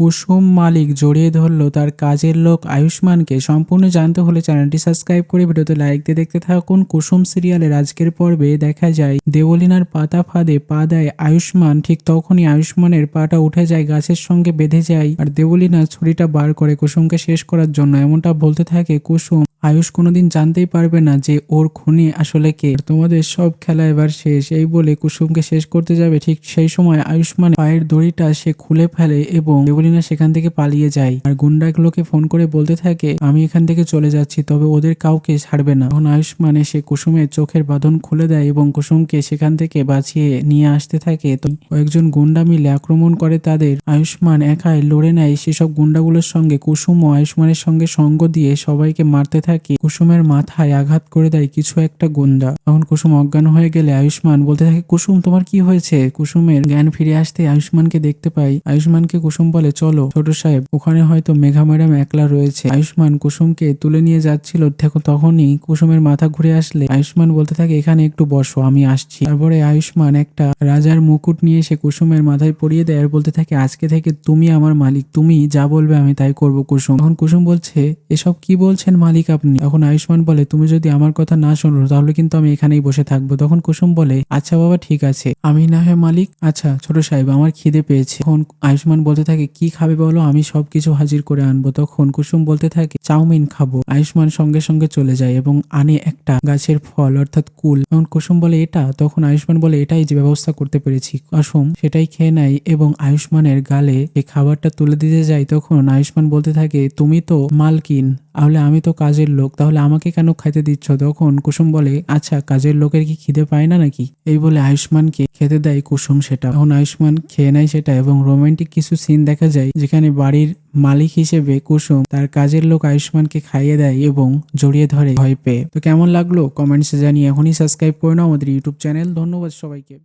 কুসুম মালিক জড়িয়ে ধরল তার কাজের লোক আয়ুষ্মানকে। সম্পূর্ণ জানতে হলে চ্যানেলটি সাবস্ক্রাইব করে ভিডিওতে লাইক দিয়ে দেখতে থাকুন। কুসুম সিরিয়ালের আজকের পর্বে দেখা যায় দেবলীনার পাতা ফাঁদে পা দেয় আয়ুষ্মান। ঠিক তখনই আয়ুষ্মানের পাটা উঠে যায়, গাছের সঙ্গে বেঁধে যায় আর দেবলীনা ছুরিটা বার করে কুসুমকে শেষ করার জন্য। এমনটা বলতে থাকে কুসুম, আয়ুষ কোনোদিন জানতেই পারবে না যে ওর খুনি আসলে কে। তোমাদের সব খেলা এবার শেষ। এই বলে কুসুমকে শেষ করতে যাবে, ঠিক সেই সময় আয়ুষ্মান পায়ের দড়িটা সে খুলে ফেলে এবং দেবলীনা সেখান থেকে পালিয়ে যায়। আর গুন্ডাগুলোকে ফোন করে বলতে থাকে, আমি এখান থেকে চলে যাচ্ছি, তবে ওদের কাউকে ছাড়বে না। তখন আয়ুষ্মান এসে কুসুমের চোখের বাঁধন খুলে দেয় এবং কুসুমকে সেখান থেকে বাঁচিয়ে নিয়ে আসতে থাকে। তো কয়েকজন গুন্ডা মিলে আক্রমণ করে তাদের। আয়ুষ্মান একাই লড়ে নেয় সেসব গুন্ডাগুলোর সঙ্গে। কুসুম ও আয়ুষ্মানের সঙ্গে সঙ্গ দিয়ে সবাইকে মারতে থাকে। কুসুমের মাথায় আঘাত করে দেয় কিছু একটা গুন্ডা। তখন কুসুম অজ্ঞান হয়ে গেলে আয়ুষ্মান বলতে থাকে, কুসুম তোমার কি হয়েছে? কুসুমের জ্ঞান ফিরে আসতে আয়ুষ্মানকে দেখতে পাই। আয়ুষ্মানকে কুসুম বলে, চলো ছোট সাহেব, ওখানে হয়তো মেঘা ম্যাডাম একলা রয়েছে। আয়ুষ্মান কুসুমকে তুলে নিয়ে যাচ্ছিল, তখনই কুসুমের মাথা ঘুরে আসলে আয়ুষ্মান বলতে থাকে, এখানে একটু বসো, আমি আসছি। তারপরে আয়ুষ্মান একটা রাজার মুকুট নিয়ে এসে কুসুমের মাথায় পরিয়ে দেয় আর বলতে থাকে, আজকে থেকে তুমি আমার মালিক, তুমি যা বলবে আমি তাই করবো কুসুম। তখন কুসুম বলছে, এসব কি বলছেন মালিক আপনি? তখন আয়ুষ্মান বলে, তুমি যদি আমার কথা না শোনো তাহলে কিন্তু আমি এখানেই বসে থাকবো। তখন কুসুম বলে, আচ্ছা বাবা ঠিক আছে, আমি না হয় মালিক। আচ্ছা ছোট সাহেব, আমার খিদে পেয়েছে। তখন আয়ুষ্মান বলতে থাকে, কি খাবে বলো, আমি সবকিছু হাজির করে আনবো। তখন কুসুম বলতে থাকে, চাউমিন খাবো। আয়ুষ্মান সঙ্গে সঙ্গে চলে যায় এবং আনে একটা গাছের ফল অর্থাৎ কুল। তখন কুসুম বলে, এটা? তখন আয়ুষ্মান বলে, এটাই যে ব্যবস্থা করতে পেরেছি। কুসুম সেটাই খেয়ে নেয় এবং আয়ুষ্মানের গালে এই খাবারটা তুলে দিতে যায়। তখন আয়ুষ্মান বলতে থাকে, তুমি তো মালকিন, তাহলে আমি তো কাজের লোক, তাহলে আমাকে কেন খাইতে দিচ্ছ? তখন কুসুম বলে, আচ্ছা কাজের লোকের কি খিদে পায় না নাকি? এই বলে আয়ুষ্মানকে খেতে দেয় কুসুম সেটা। তখন আয়ুষ্মান খেয়ে নেয় সেটা এবং রোমান্টিক কিছু সিন দেখা যায় যেখানে বাড়ির মালিক হিসেবে কুসুম তার কাজের লোক আয়ুষ্মানকে খাইয়ে দেয় এবং জড়িয়ে ধরে ভয় পেয়ে। তো কেমন লাগলো কমেন্টসে জানিয়ে এখনই সাবস্ক্রাইব করে নাও আমাদের ইউটিউব চ্যানেল। ধন্যবাদ সবাইকে।